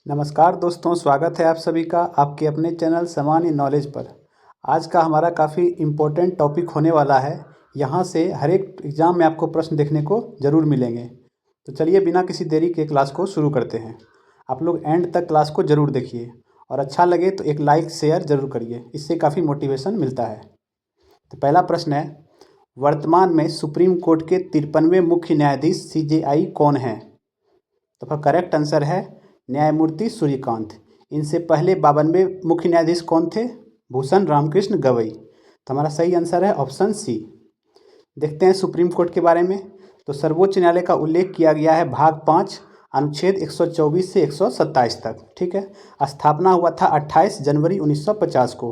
नमस्कार दोस्तों, स्वागत है आप सभी का आपके अपने चैनल सामान्य नॉलेज पर। आज का हमारा काफ़ी इम्पोर्टेंट टॉपिक होने वाला है। यहाँ से हर एक एग्ज़ाम में आपको प्रश्न देखने को ज़रूर मिलेंगे। तो चलिए बिना किसी देरी के क्लास को शुरू करते हैं। आप लोग एंड तक क्लास को ज़रूर देखिए और अच्छा लगे तो एक लाइक शेयर ज़रूर करिए, इससे काफ़ी मोटिवेशन मिलता है। तो पहला प्रश्न है, वर्तमान में सुप्रीम कोर्ट के 53वें मुख्य न्यायाधीश CJI कौन हैं? तो करेक्ट आंसर है न्यायमूर्ति सूर्यकांत। इनसे पहले 52वें मुख्य न्यायाधीश कौन थे? भूषण रामकृष्ण गवई। तो हमारा सही आंसर है ऑप्शन सी। देखते हैं सुप्रीम कोर्ट के बारे में। तो सर्वोच्च न्यायालय का उल्लेख किया गया है भाग 5 अनुच्छेद 124 से 127 तक। ठीक है। स्थापना हुआ था 28 जनवरी 1950 को।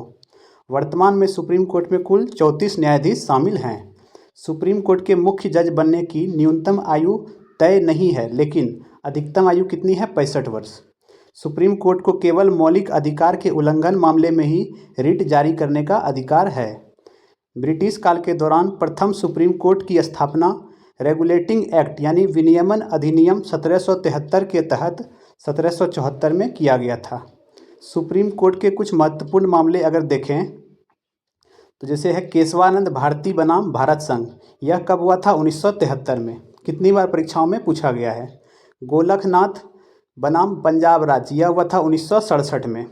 वर्तमान में सुप्रीम कोर्ट में कुल 34 न्यायाधीश शामिल हैं। सुप्रीम कोर्ट के मुख्य जज बनने की न्यूनतम आयु तय नहीं है, लेकिन अधिकतम आयु कितनी है? 65 वर्ष। सुप्रीम कोर्ट को केवल मौलिक अधिकार के उल्लंघन मामले में ही रिट जारी करने का अधिकार है। ब्रिटिश काल के दौरान प्रथम सुप्रीम कोर्ट की स्थापना रेगुलेटिंग एक्ट यानी विनियमन अधिनियम 1773 के तहत 1774 में किया गया था। सुप्रीम कोर्ट के कुछ महत्वपूर्ण मामले अगर देखें तो जैसे है केशवानंद भारती बनाम भारत संघ। यह कब हुआ था? 1973 में। कितनी बार परीक्षाओं में पूछा गया है। गोलखनाथ बनाम पंजाब राज्य, यह हुआ था 1967 में।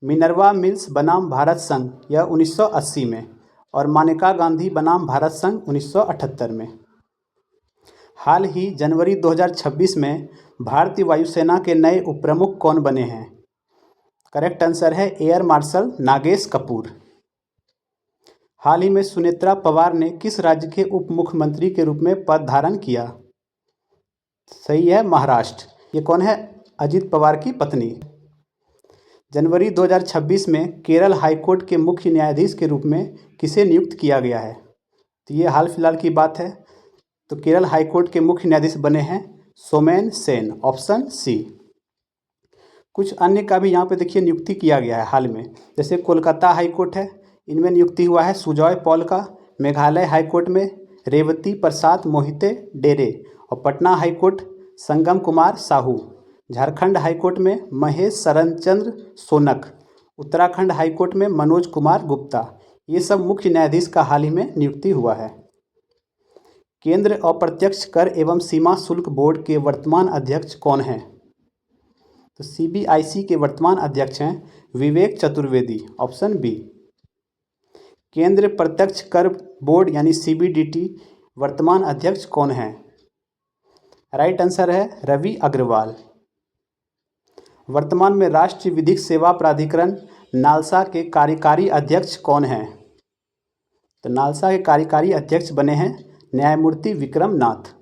मिनर्वा मिल्स बनाम भारत संघ, यह 1980 में। और मानेका गांधी बनाम भारत संघ 1978 में। हाल ही जनवरी 2026 में भारतीय वायुसेना के नए उपप्रमुख कौन बने हैं? करेक्ट आंसर है एयर मार्शल नागेश कपूर। हाल ही में सुनेत्रा पवार ने किस राज्य के उप मुख्यमंत्री के रूप में पद धारण किया? सही है, महाराष्ट्र। ये कौन है? अजित पवार की पत्नी। जनवरी 2026 में केरल हाईकोर्ट के मुख्य न्यायाधीश के रूप में किसे नियुक्त किया गया है? तो ये हाल फिलहाल की बात है। तो केरल हाईकोर्ट के मुख्य न्यायाधीश बने हैं सोमेन सेन, ऑप्शन सी। कुछ अन्य का भी यहाँ पे देखिए नियुक्ति किया गया है हाल में। जैसे कोलकाता हाईकोर्ट है, इनमें नियुक्ति हुआ है सुजॉय पॉल का। मेघालय हाईकोर्ट में रेवती प्रसाद मोहिते डेरे। और पटना हाईकोर्ट संगम कुमार साहू। झारखंड हाईकोर्ट में महेश शरणचंद्र सोनक। उत्तराखंड हाईकोर्ट में मनोज कुमार गुप्ता। ये सब मुख्य न्यायाधीश का हाल ही में नियुक्ति हुआ है। केंद्र अप्रत्यक्ष कर एवं सीमा शुल्क बोर्ड के वर्तमान अध्यक्ष कौन हैं? तो CBIC के वर्तमान अध्यक्ष हैं विवेक चतुर्वेदी, ऑप्शन बी। केंद्र प्रत्यक्ष कर बोर्ड यानी CBDT वर्तमान अध्यक्ष कौन हैं? राइट आंसर है रवि अग्रवाल। वर्तमान में राष्ट्रीय विधिक सेवा प्राधिकरण नालसा के कार्यकारी अध्यक्ष कौन हैं? तो नालसा के कार्यकारी अध्यक्ष बने हैं न्यायमूर्ति विक्रम नाथ।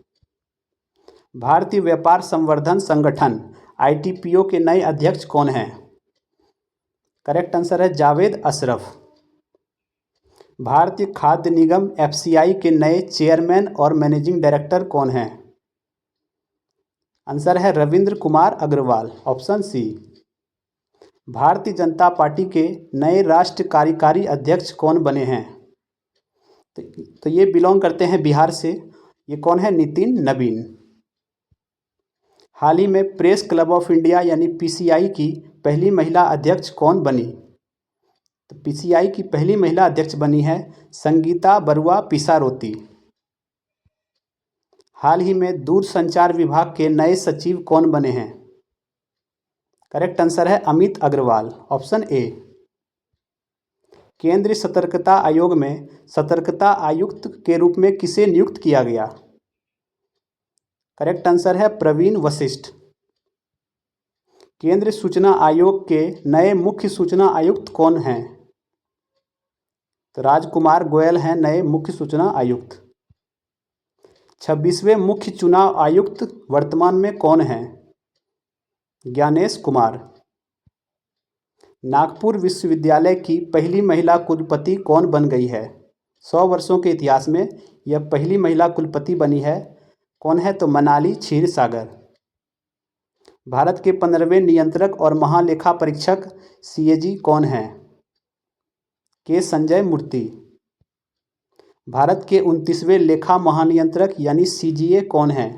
भारतीय व्यापार संवर्धन संगठन ITPO के नए अध्यक्ष कौन हैं? करेक्ट आंसर है जावेद अशरफ। भारतीय खाद्य निगम FCI के नए चेयरमैन और मैनेजिंग डायरेक्टर कौन हैं? आंसर है Ravindra Kumar Agarwal, option C. Bharatiya Janata party के नए राष्ट्रीय कार्यकारी अध्यक्ष कौन बने हैं? तो ये बिलोंग करते हैं बिहार से। ये कौन है? नितिन नवीन। हाल ही में प्रेस क्लब ऑफ इंडिया यानी PCI की पहली महिला अध्यक्ष कौन बनी? तो PCI की पहली महिला अध्यक्ष बनी है संगीता बरुआ पिसारोती। हाल ही में दूरसंचार विभाग के नए सचिव कौन बने हैं? करेक्ट आंसर है अमित अग्रवाल, ऑप्शन ए। केंद्रीय सतर्कता आयोग में सतर्कता आयुक्त के रूप में किसे नियुक्त किया गया? करेक्ट आंसर है प्रवीण वशिष्ठ। केंद्रीय सूचना आयोग के नए मुख्य सूचना आयुक्त कौन हैं? तो राजकुमार गोयल हैं नए मुख्य सूचना आयुक्त। 26वें मुख्य चुनाव आयुक्त वर्तमान में कौन हैं? ज्ञानेश कुमार। नागपुर विश्वविद्यालय की पहली महिला कुलपति कौन बन गई है? 100 वर्षों के इतिहास में यह पहली महिला कुलपति बनी है। कौन है? तो मनाली क्षीरसागर। भारत के 15वें नियंत्रक और महालेखा परीक्षक CAG कौन हैं? के संजय मूर्ति। भारत के 29वें लेखा महानियंत्रक यानी CGA कौन हैं?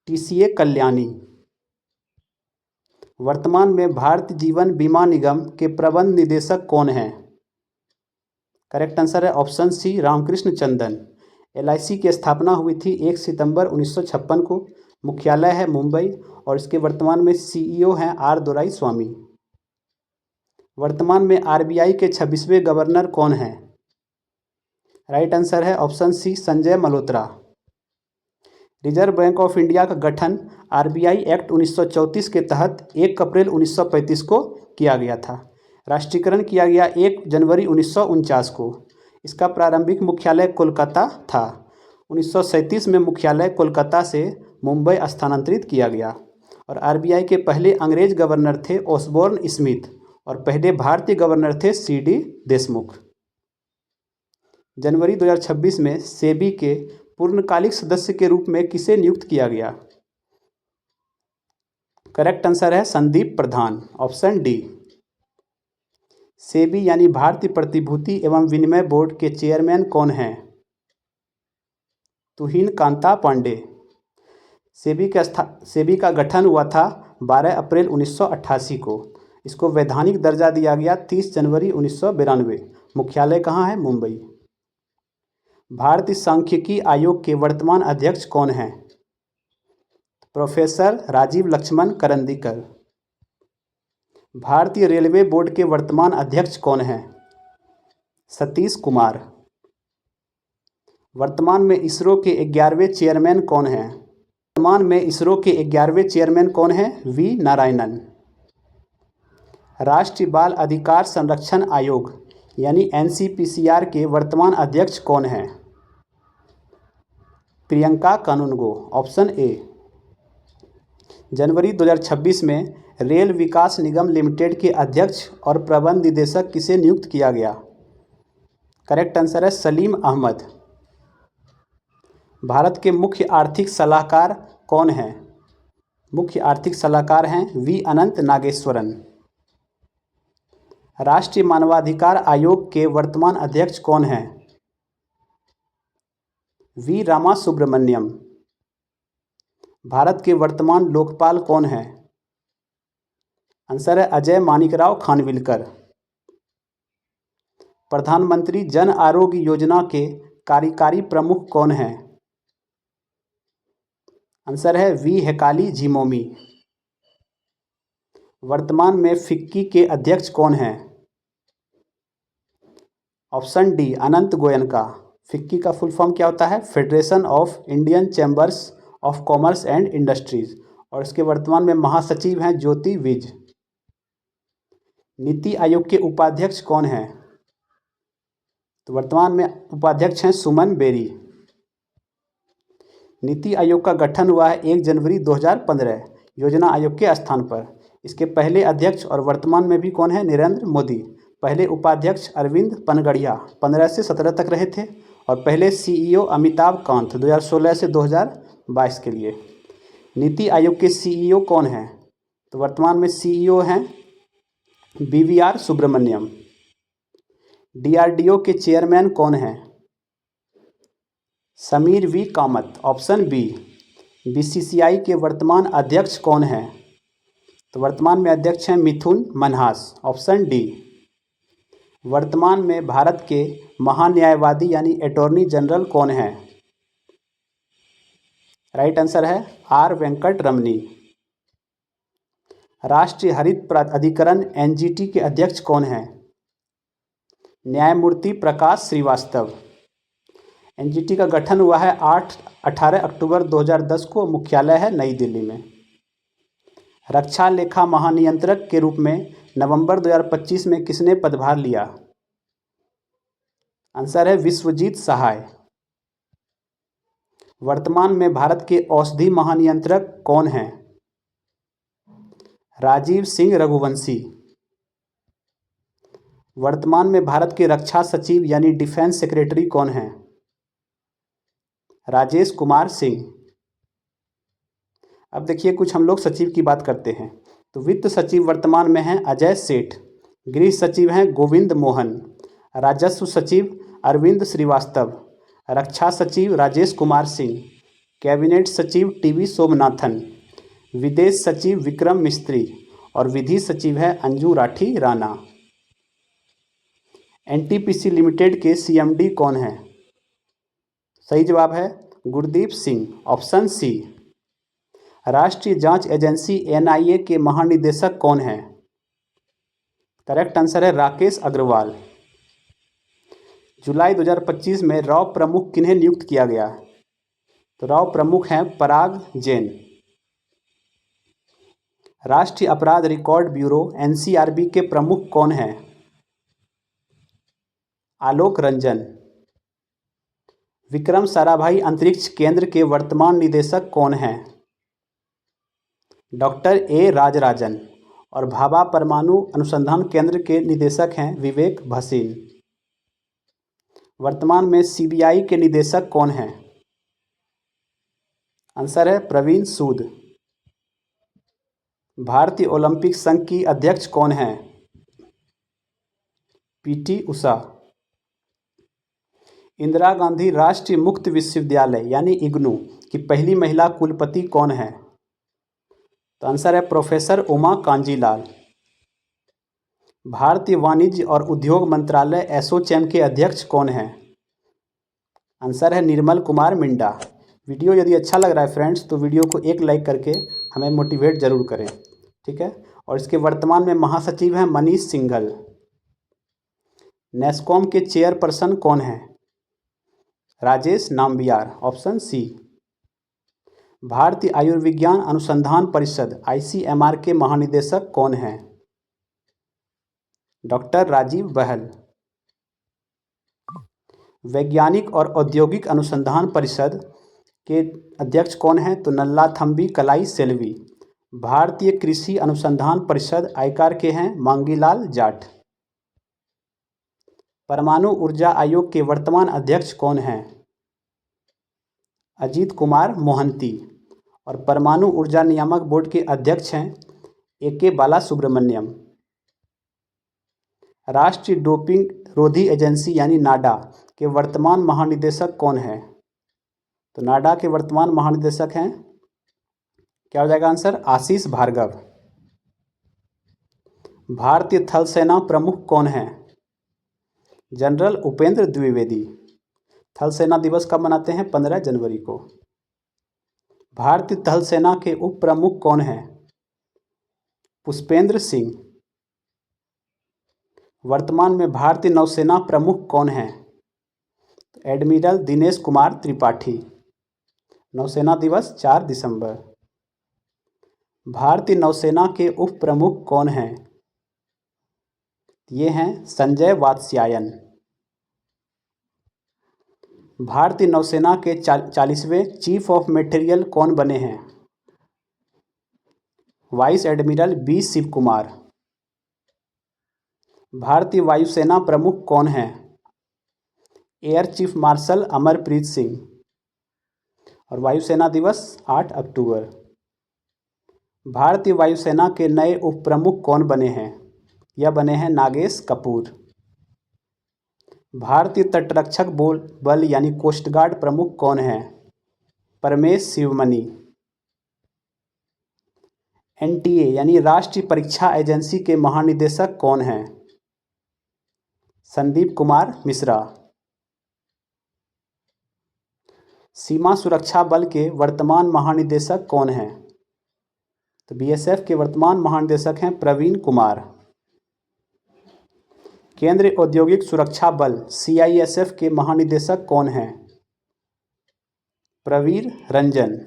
TCA कल्याणी। वर्तमान में भारतीय जीवन बीमा निगम के प्रबंध निदेशक कौन हैं? करेक्ट आंसर है ऑप्शन सी, रामकृष्ण चंदन। एलआईसी की स्थापना हुई थी 1 सितंबर 1956 को। मुख्यालय है मुंबई और इसके वर्तमान में सीईओ हैं आर दोराईस्वामी। वर्तमान में आरबीआई के 26वें गवर्नर कौन हैं? राइट आंसर है option C, Sanjay Malhotra. Reserve Bank of India का गठन आरबीआई एक्ट 1934 के तहत 1 अप्रैल 1935 को किया गया था। राष्ट्रीयकरण किया गया 1 जनवरी 1949 को। इसका प्रारंभिक मुख्यालय कोलकाता था। 1937 में मुख्यालय कोलकाता से मुंबई स्थानांतरित किया गया। और आरबीआई के पहले अंग्रेज गवर्नर थे ओसबोर्न स्मिथ और पहले भारतीय गवर्नर थे सीडी देशमुख। जनवरी 2026 में सेबी के पूर्णकालिक सदस्य के रूप में किसे नियुक्त किया गया? करेक्ट आंसर है संदीप प्रधान, ऑप्शन डी। सेबी यानी भारतीय प्रतिभूति एवं विनिमय बोर्ड के चेयरमैन कौन हैं? तुहिन कांता पांडे। सेबी का गठन हुआ था 12 अप्रैल 1988 को। इसको वैधानिक दर्जा दिया गया 30 जनवरी 1992। मुख्यालय कहाँ है? मुंबई। भारतीय सांख्यिकी आयोग के वर्तमान अध्यक्ष कौन हैं? प्रोफेसर राजीव लक्ष्मण करंदीकर। भारतीय रेलवे बोर्ड के वर्तमान अध्यक्ष कौन हैं? सतीश कुमार। वर्तमान में इसरो के 11वें चेयरमैन कौन हैं? वर्तमान में इसरो के 11वें चेयरमैन कौन हैं? वी नारायणन। राष्ट्रीय बाल अधिकार संरक्षण आयोग यानी एनसीपीसीआर के वर्तमान अध्यक्ष कौन हैं? प्रियंका कानूनगो, ऑप्शन ए। जनवरी 2026 में रेल विकास निगम लिमिटेड के अध्यक्ष और प्रबंध निदेशक किसे नियुक्त किया गया? करेक्ट आंसर है सलीम अहमद। भारत के मुख्य आर्थिक सलाहकार कौन हैं? मुख्य आर्थिक सलाहकार हैं वी अनंत नागेश्वरन। राष्ट्रीय मानवाधिकार आयोग के वर्तमान अध्यक्ष कौन हैं? वी रामा सुब्रमण्यम। भारत के वर्तमान लोकपाल कौन हैं? आंसर है अजय मानिकराव खानविलकर। प्रधानमंत्री जन आरोग्य योजना के कार्यकारी प्रमुख कौन हैं? आंसर है वी हेकाली झिमोमी। वर्तमान में फिक्की के अध्यक्ष कौन हैं? ऑप्शन डी अनंत गोयनका। फिक्की का फुल फॉर्म क्या होता है? Federation of Indian chambers of commerce and industries. और इसके वर्तमान में महासचिव हैं ज्योति विज। नीति आयोग के उपाध्यक्ष कौन हैं? तो वर्तमान में उपाध्यक्ष हैं सुमन बेरी। नीति आयोग का गठन हुआ है 1 जनवरी 2015 योजना आयोग के स्थान पर। इसके पहले अध्यक्ष और वर्तमान में भी कौन है? नरेंद्र मोदी। पहले उपाध्यक्ष अरविंद पनगड़िया 15 से 17 तक रहे थे और पहले सीईओ अमिताभ कांत 2016 से 2022 के लिए। नीति आयोग के सीईओ कौन हैं? तो वर्तमान में सीईओ हैं बीवीआर सुब्रमण्यम। डीआरडीओ के चेयरमैन कौन हैं? Sameer V Kamat, option B. BCCI के वर्तमान अध्यक्ष कौन हैं? तो वर्तमान में अध्यक्ष हैं मिथुन मनहास, ऑप्शन डी। वर्तमान में भारत के महान्यायवादी यानी अटॉर्नी जनरल कौन हैं? राइट आंसर है आर वेंकट रमनी। राष्ट्रीय हरित प्राधिकरण एनजीटी के अध्यक्ष कौन हैं? न्यायमूर्ति प्रकाश श्रीवास्तव। एनजीटी का गठन हुआ है 18 अक्टूबर 2010 को। मुख्यालय है नई दिल्ली में। रक्षा लेखा महानियंत्रक के रूप में नवंबर 2025 में किसने पदभार लिया? आंसर है विश्वजीत सहाय। वर्तमान में भारत के औषधि महानियंत्रक कौन हैं? राजीव सिंह रघुवंशी। वर्तमान में भारत के रक्षा सचिव यानी डिफेंस सेक्रेटरी कौन हैं? राजेश कुमार सिंह। अब देखिए कुछ हम लोग सचिव की बात करते हैं। तो वित्त सचिव वर्तमान में हैं अजय सेठ। गृह सचिव हैं गोविंद मोहन। राजस्व सचिव अरविंद श्रीवास्तव। रक्षा सचिव राजेश कुमार सिंह। कैबिनेट सचिव टीवी सोमनाथन। विदेश सचिव विक्रम मिस्त्री। और विधि सचिव है अंजू राठी राणा। एनटीपीसी लिमिटेड के सीएमडी कौन है? सही जवाब है गुरदीप सिंह, ऑप्शन सी। राष्ट्रीय जांच एजेंसी एनआईए के महानिदेशक कौन है? करेक्ट आंसर है राकेश अग्रवाल। जुलाई 2025 में राव प्रमुख किन्हें नियुक्त किया गया? तो राव प्रमुख हैं पराग जैन। राष्ट्रीय अपराध रिकॉर्ड ब्यूरो एनसीआरबी के प्रमुख कौन हैं? आलोक रंजन। विक्रम साराभाई अंतरिक्ष केंद्र के वर्तमान निदेशक कौन हैं? Doctor A Rajarajan. और भाभा परमाणु अनुसंधान केंद्र के निदेशक हैं विवेक भसीन। वर्तमान में सीबीआई के निदेशक कौन हैं? आंसर है प्रवीण सूद। भारतीय ओलंपिक संघ की अध्यक्ष कौन है? पीटी उषा। इंदिरा गांधी राष्ट्रीय मुक्त विश्वविद्यालय यानी इग्नू की पहली महिला कुलपति कौन है? तो आंसर है प्रोफेसर उमा कांजीलाल। भारतीय वाणिज्य और उद्योग मंत्रालय एसोचैम के अध्यक्ष कौन है? आंसर है निर्मल कुमार मिंडा। वीडियो यदि अच्छा लग रहा है फ्रेंड्स तो वीडियो को एक लाइक करके हमें मोटिवेट ज़रूर करें, ठीक है। और इसके वर्तमान में महासचिव हैं मनीष सिंघल। नेस्कॉम के चेयरपर्सन कौन हैं? Rajesh Nambiar, option C. भारतीय आयुर्विज्ञान अनुसंधान परिषद आईसीएमआर के महानिदेशक कौन हैं? डॉक्टर राजीव बहल। वैज्ञानिक और औद्योगिक अनुसंधान परिषद के अध्यक्ष कौन हैं? तो नल्लाथम्बी कलाई सेल्वी। भारतीय कृषि अनुसंधान परिषद आईकार के हैं मांगीलाल जाट। परमाणु ऊर्जा आयोग के वर्तमान अध्यक्ष कौन हैं? अजीत कुमार मोहंती। और परमाणु ऊर्जा नियामक बोर्ड के अध्यक्ष हैं ए.के. बालासुब्रमण्यम। राष्ट्रीय डोपिंग रोधी एजेंसी यानी नाडा के वर्तमान महानिदेशक कौन है? तो नाडा के वर्तमान महानिदेशक हैं, क्या हो जाएगा आंसर? आशीष भार्गव। भारतीय थल सेना प्रमुख कौन है? जनरल उपेंद्र द्विवेदी। थल सेना दिवस कब मनाते हैं? 15 जनवरी को। भारतीय थल सेना के उप प्रमुख कौन हैं? पुष्पेंद्र सिंह। वर्तमान में भारतीय नौसेना प्रमुख कौन हैं? एडमिरल दिनेश कुमार त्रिपाठी। नौसेना दिवस 4 दिसंबर। भारतीय नौसेना के उप प्रमुख कौन हैं? ये हैं संजय वात्स्यायन। भारतीय नौसेना के 40वें चीफ ऑफ मटेरियल कौन बने हैं? Vice admiral B Shiv Kumar. भारतीय वायुसेना प्रमुख कौन हैं? Air chief marshal Amarpreet Singh. और वायुसेना दिवस 8 अक्टूबर। भारतीय वायुसेना के नए उप प्रमुख कौन बने हैं? यह बने हैं नागेश कपूर। भारतीय तटरक्षक बल यानी कोस्ट गार्ड प्रमुख कौन हैं? परमेश शिवमणि। एनटीए यानी राष्ट्रीय परीक्षा एजेंसी के महानिदेशक कौन हैं? संदीप कुमार मिश्रा। सीमा सुरक्षा बल के वर्तमान महानिदेशक कौन हैं? तो बीएसएफ के वर्तमान महानिदेशक हैं प्रवीण कुमार। केंद्रीय औद्योगिक सुरक्षा बल सीआईएसएफ के महानिदेशक कौन हैं? प्रवीर रंजन।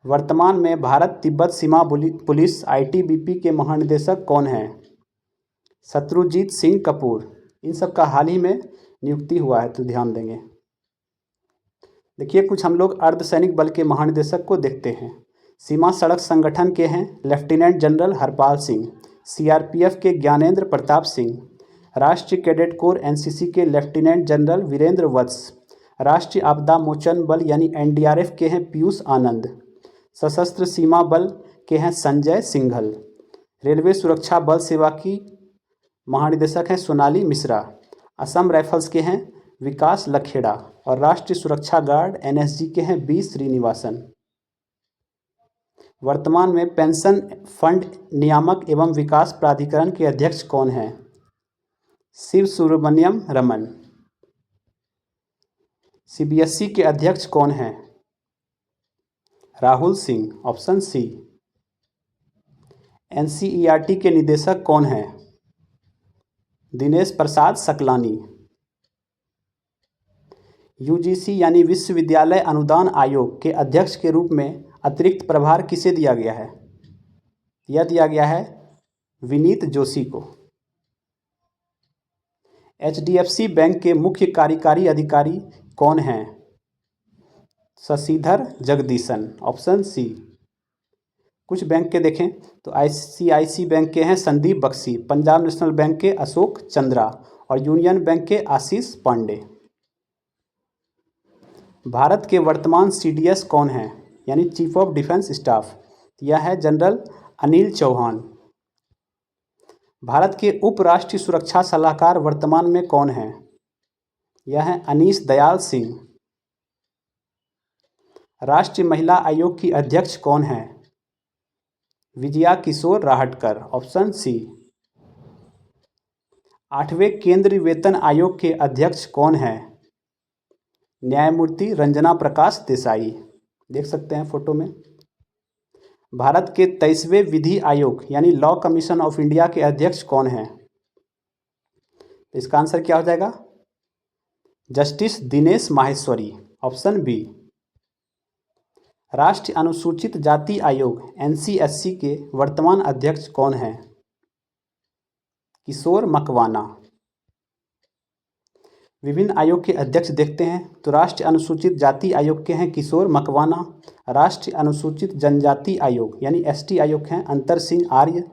वर्तमान में भारत तिब्बत सीमा पुलिस आईटीबीपी के महानिदेशक कौन हैं? शत्रुजीत सिंह कपूर। इन सब का हाल ही में नियुक्ति हुआ है तो ध्यान देंगे। देखिए कुछ हम लोग अर्धसैनिक बल के महानिदेशक को देखते हैं। सीमा सड़क संगठन के हैं lieutenant general Harpal Singh. CRPF के ज्ञानेंद्र प्रताप सिंह। राष्ट्रीय कैडेट कोर एनसीसी के लेफ्टिनेंट जनरल वीरेंद्र वत्स। राष्ट्रीय आपदा मोचन बल यानी एनडीआरएफ के हैं पीयूष आनंद। सशस्त्र सीमा बल के हैं संजय सिंघल। रेलवे सुरक्षा बल सेवा की महानिदेशक हैं सोनाली मिश्रा। असम राइफल्स के हैं विकास लखेड़ा। और राष्ट्रीय सुरक्षा गार्ड एनएसजी के हैं बी श्रीनिवासन। वर्तमान में पेंशन फंड नियामक एवं विकास प्राधिकरण के अध्यक्ष कौन हैं? शिव सुब्रमण्यम रमन। सीबीएसई के अध्यक्ष कौन हैं? Rahul Singh, option C. NCERT के निदेशक कौन हैं? दिनेश प्रसाद सकलानी। यूजीसी यानी विश्वविद्यालय अनुदान आयोग के अध्यक्ष के रूप में अतिरिक्त प्रभार किसे दिया गया है? यह दिया गया है विनीत जोशी को। एचडीएफसी बैंक के मुख्य कार्यकारी अधिकारी कौन हैं? Shashidhar Jagdishan, option C. कुछ बैंक के देखें तो आईसीआईसी बैंक के हैं संदीप बख्शी, पंजाब नेशनल बैंक के अशोक चंद्रा और यूनियन बैंक के आशीष पांडे। भारत के वर्तमान सीडीएस कौन है यानी चीफ ऑफ डिफेंस स्टाफ? यह है जनरल अनिल चौहान। भारत के उप राष्ट्रीय सुरक्षा सलाहकार वर्तमान में कौन है? यह है अनीश दयाल सिंह। राष्ट्रीय महिला आयोग की अध्यक्ष कौन है? विजया किशोर राहटकर, ऑप्शन सी। 8वें केंद्रीय वेतन आयोग के अध्यक्ष कौन है? न्यायमूर्ति रंजना प्रकाश देसाई, देख सकते हैं फोटो में। भारत के 23वें विधि आयोग यानी लॉ कमीशन ऑफ इंडिया के अध्यक्ष कौन हैं? इसका आंसर क्या हो जाएगा? Justice Dinesh Maheshwari, option B. राष्ट्रीय अनुसूचित जाति आयोग एनसीएससी के वर्तमान अध्यक्ष कौन हैं? किशोर मकवाना। विभिन्न आयोग के अध्यक्ष देखते हैं तो राष्ट्रीय अनुसूचित जाति आयोग के हैं किशोर मकवाना। राष्ट्रीय अनुसूचित जनजाति आयोग यानी एसटी आयोग हैं अंतर सिंह आर्य।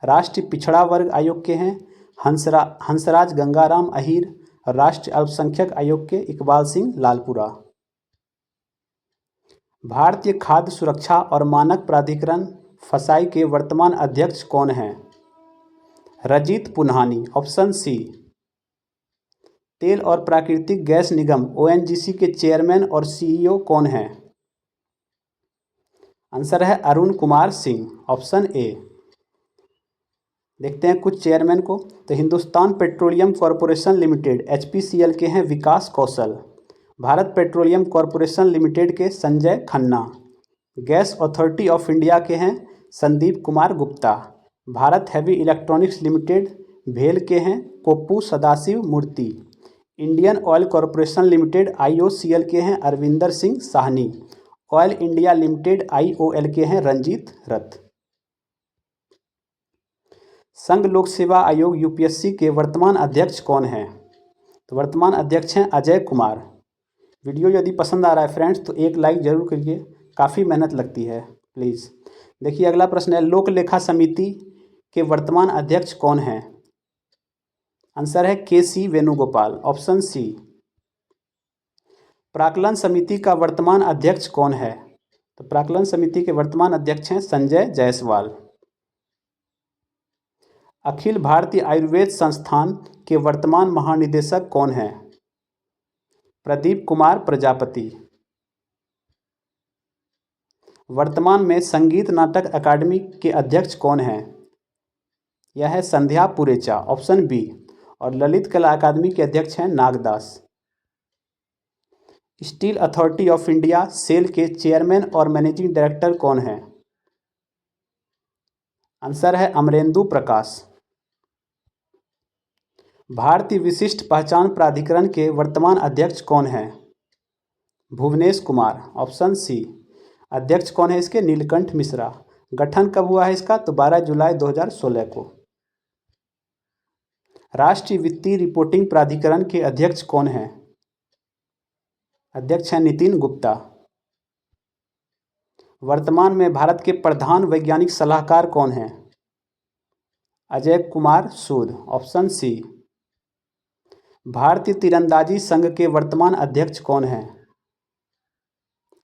राष्ट्रीय पिछड़ा वर्ग आयोग के हैं हंसराज गंगाराम अहीर और राष्ट्रीय अल्पसंख्यक आयोग के इकबाल सिंह लालपुरा। भारतीय खाद्य सुरक्षा और मानक प्राधिकरण फसाई के वर्तमान अध्यक्ष कौन हैं? Rajit Punhani, option C. तेल और प्राकृतिक गैस निगम ओएनजीसी के चेयरमैन और सीईओ कौन हैं? आंसर है अरुण कुमार सिंह, ऑप्शन ए। देखते हैं कुछ चेयरमैन को तो Hindustan petroleum corporation limited HPCL के हैं Vikas Kaushal. Bharat petroleum corporation limited के Sanjay Khanna. Gas authority of India के हैं Sandeep Kumar Gupta. Bharat heavy electronics limited भेल के हैं Koppu Sadashiv Murthy. Indian oil corporation limited IOCL के हैं Arvinder Singh Sahni. Oil India limited IOL के हैं रंजीत रथ। संघ लोक सेवा आयोग यूपीएससी के वर्तमान अध्यक्ष कौन हैं? तो वर्तमान अध्यक्ष हैं अजय कुमार। वीडियो यदि पसंद आ रहा है फ्रेंड्स तो एक लाइक जरूर करिए, काफ़ी मेहनत लगती है प्लीज़। देखिए अगला प्रश्न है लोक लेखा समिति के वर्तमान अध्यक्ष कौन हैं? आंसर है केसी वेणुगोपाल, ऑप्शन सी। प्राक्कलन समिति का वर्तमान अध्यक्ष कौन है? तो प्राक्कलन समिति के वर्तमान अध्यक्ष हैं संजय जायसवाल। अखिल भारतीय आयुर्वेद संस्थान के वर्तमान महानिदेशक कौन हैं? प्रदीप कुमार प्रजापति। वर्तमान में संगीत नाटक अकादमी के अध्यक्ष कौन हैं? यह है संध्या पुरेचा, ऑप्शन बी। और ललित कला अकादमी के अध्यक्ष हैं Nagdas. Steel authority of India SAIL के चेयरमैन और मैनेजिंग डायरेक्टर कौन हैं? आंसर है अमरेंदु प्रकाश। भारतीय विशिष्ट पहचान प्राधिकरण के वर्तमान अध्यक्ष कौन हैं? Bhuvnesh Kumar, option C. अध्यक्ष कौन है इसके? नीलकंठ मिश्रा। गठन कब हुआ है इसका? तो 12 जुलाई 2016 को। राष्ट्रीय वित्तीय रिपोर्टिंग प्राधिकरण के अध्यक्ष कौन हैं? अध्यक्ष हैं नितिन गुप्ता। वर्तमान में भारत के प्रधान वैज्ञानिक सलाहकार कौन हैं? अजय कुमार सूद, ऑप्शन सी। भारतीय तीरंदाजी संघ के वर्तमान अध्यक्ष कौन हैं?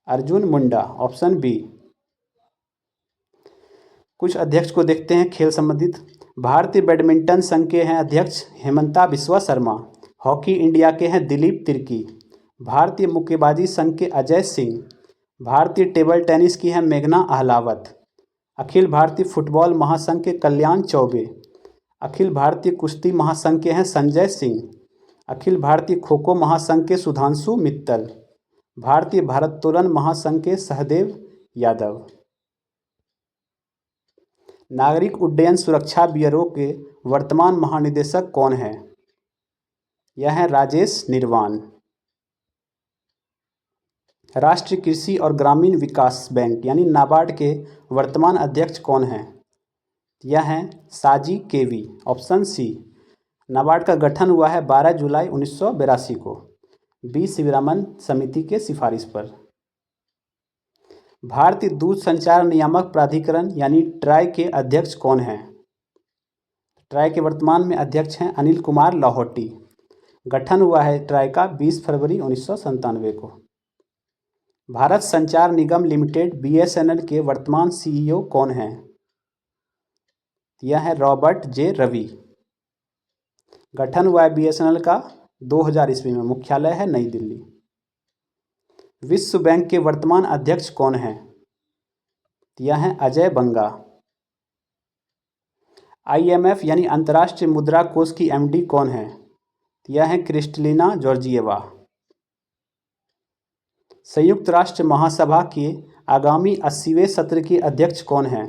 Arjun Munda, option B. कुछ अध्यक्ष को देखते हैं खेल संबंधित। भारतीय बैडमिंटन संघ के हैं अध्यक्ष हेमंता बिस्वा शर्मा। हॉकी इंडिया के हैं दिलीप तिर्की। भारतीय मुक्केबाजी संघ के अजय सिंह। भारतीय टेबल टेनिस की हैं मेघना अहलावत। अखिल भारतीय फुटबॉल महासंघ के कल्याण चौबे। अखिल भारतीय कुश्ती महासंघ के हैं संजय सिंह। अखिल भारतीय खो खो महासंघ के सुधांशु मित्तल। भारतीय भारोत्तोलन महासंघ के सहदेव यादव। नागरिक उड्डयन सुरक्षा ब्यूरो के वर्तमान महानिदेशक कौन है? यह है राजेश निर्वाण। राष्ट्रीय कृषि और ग्रामीण विकास बैंक यानी नाबार्ड के वर्तमान अध्यक्ष कौन हैं? यह हैं साजी केवी। Option C. नाबार्ड का गठन हुआ है 12 जुलाई 1982 को बी शिवरामन समिति के सिफारिश पर। भारतीय दूध संचार नियामक प्राधिकरण यानी ट्राई के अध्यक्ष कौन हैं? ट्राई के वर्तमान में अध्यक्ष हैं अनिल कुमार लाहौटी। गठन हुआ है ट्राई का 20 फरवरी 1997 को। भारत संचार निगम लिमिटेड BSNL के वर्तमान CEO कौन हैं? यह है रॉबर्ट जे रवि। गठन हुआ है BSNL का 2000 ईस्वी में। मुख्यालय है नई दिल्ली। विश्व बैंक के वर्तमान अध्यक्ष कौन हैं? यह है अजय बंगा। IMF यानी अंतर्राष्ट्रीय मुद्रा कोष की MD कौन है? यह है क्रिस्टलिना जॉर्जिएवा। संयुक्त राष्ट्र महासभा के आगामी 80वें सत्र की अध्यक्ष कौन हैं?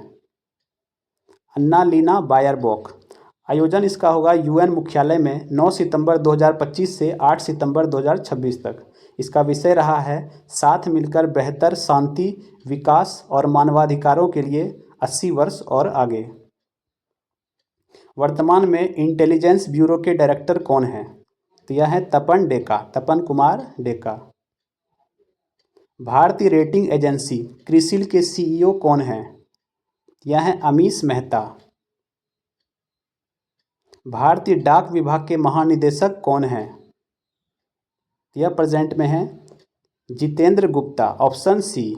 अन्ना लीना बायरबॉक। आयोजन इसका होगा UN मुख्यालय में 9 सितंबर 2025 से 8 सितंबर 2026 तक। इसका विषय रहा है साथ मिलकर बेहतर शांति, विकास और मानवाधिकारों के लिए 80 वर्ष और आगे। वर्तमान में इंटेलिजेंस ब्यूरो के डायरेक्टर कौन हैं? तो यह है तपन कुमार डेका। भारतीय रेटिंग एजेंसी क्रिसिल के CEO कौन हैं? यह है अमीश मेहता। भारतीय डाक विभाग के महानिदेशक कौन हैं? यह प्रेजेंट में है जितेंद्र गुप्ता। Option C.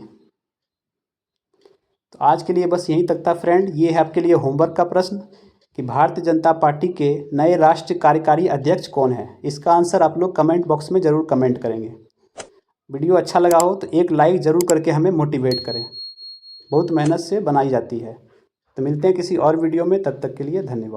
तो आज के लिए बस यहीं तक था फ्रेंड। ये है आपके लिए होमवर्क का प्रश्न कि भारतीय जनता पार्टी के नए राष्ट्रीय कार्यकारी अध्यक्ष कौन है। इसका आंसर आप लोग कमेंट बॉक्स में ज़रूर कमेंट करेंगे। वीडियो अच्छा लगा हो तो एक लाइक ज़रूर करके हमें मोटिवेट करें। बहुत मेहनत से बनाई जाती है। तो मिलते हैं किसी और वीडियो में, तब तक के लिए धन्यवाद।